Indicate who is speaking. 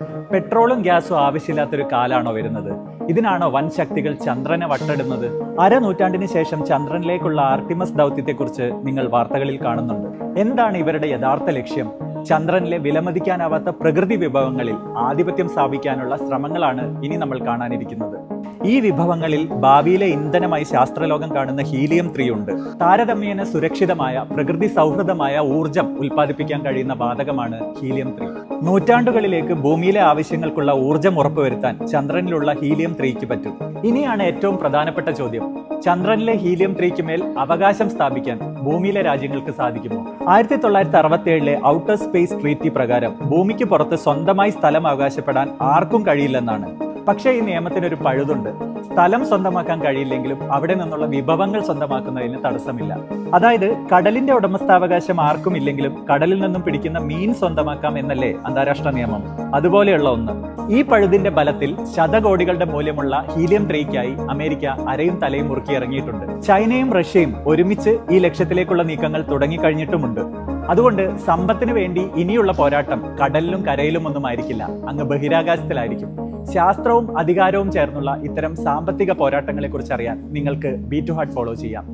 Speaker 1: പെട്രോളും ഗ്യാസും ആവശ്യമില്ലാത്തൊരു കാലാണോ വരുന്നത്? ഇതിനാണോ വൻ ശക്തികൾ ചന്ദ്രനെ വട്ടടുന്നത്? അരനൂറ്റാണ്ടിന് ശേഷം ചന്ദ്രനിലേക്കുള്ള ആർട്ടിമസ് ദൗത്യത്തെക്കുറിച്ച് നിങ്ങൾ വാർത്തകളിൽ കാണുന്നുണ്ട്. എന്താണ് ഇവരുടെ യഥാർത്ഥ ലക്ഷ്യം? ചന്ദ്രനിലെ വിലമതിക്കാനാവാത്ത പ്രകൃതി വിഭവങ്ങളിൽ ആധിപത്യം സ്ഥാപിക്കാനുള്ള ശ്രമങ്ങളാണ് ഇനി നമ്മൾ കാണാനിരിക്കുന്നത്. ഈ വിഭവങ്ങളിൽ ഭാവിയിലെ ഇന്ധനമായി ശാസ്ത്രലോകം കാണുന്ന ഹീലിയം 3 ഉണ്ട്. താരതമ്യേന സുരക്ഷിതമായ പ്രകൃതി സൗഹൃദമായ ഊർജം ഉൽപ്പാദിപ്പിക്കാൻ കഴിയുന്ന വാതകമാണ് ഹീലിയം 3. നൂറ്റാണ്ടുകളിലേക്ക് ഭൂമിയിലെ ആവശ്യങ്ങൾക്കുള്ള ഊർജം ഉറപ്പുവരുത്താൻ ചന്ദ്രനിലുള്ള ഹീലിയം 3ക്ക് പറ്റും. ഇനിയാണ് ഏറ്റവും പ്രധാനപ്പെട്ട ചോദ്യം: ചന്ദ്രനിലെ ഹീലിയം 3ക്ക് മേൽ അവകാശം സ്ഥാപിക്കാൻ ഭൂമിയിലെ രാജ്യങ്ങൾക്ക് സാധിക്കുമോ? 1967 ഔട്ടർ സ്പേസ് ട്രീറ്റി പ്രകാരം ഭൂമിക്ക് പുറത്ത് സ്വന്തമായി സ്ഥലം അവകാശപ്പെടാൻ ആർക്കും കഴിയില്ലെന്നാണ്. പക്ഷേ ഈ നിയമത്തിനൊരു പഴുതുണ്ട്. സ്ഥലം സ്വന്തമാക്കാൻ കഴിയില്ലെങ്കിലും അവിടെ നിന്നുള്ള വിഭവങ്ങൾ സ്വന്തമാക്കുന്നതിന് തടസ്സമില്ല. അതായത് കടലിന്റെ ഉടമസ്ഥാവകാശം ആർക്കും ഇല്ലെങ്കിലും കടലിൽ നിന്നും പിടിക്കുന്ന മീൻ സ്വന്തമാക്കാം എന്നല്ലേ അന്താരാഷ്ട്ര നിയമം? അതുപോലെയുള്ള ഒന്ന്. ഈ പഴുതിന്റെ ബലത്തിൽ ശതകോടികളുടെ മൂല്യമുള്ള ഹീലിയം 3ക്കായി അമേരിക്ക അരയും തലയും മുറുക്കി ഇറങ്ങിയിട്ടുണ്ട്. ചൈനയും റഷ്യയും ഒരുമിച്ച് ഈ ലക്ഷ്യത്തിലേക്കുള്ള നീക്കങ്ങൾ തുടങ്ങിക്കഴിഞ്ഞിട്ടുമുണ്ട്. അതുകൊണ്ട് സമ്പത്തിന് വേണ്ടി ഇനിയുള്ള പോരാട്ടം കടലിലും കരയിലും ഒന്നും ആയിരിക്കില്ല, അങ്ങ് ബഹിരാകാശത്തിലായിരിക്കും. ശാസ്ത്രവും അധികാരവും ചേർന്നുള്ള ഇത്തരം സാമ്പത്തിക പോരാട്ടങ്ങളെ കുറിച്ച് അറിയാൻ നിങ്ങൾക്ക് ബി ടു ഹാർട്ട് ഫോളോ ചെയ്യാം.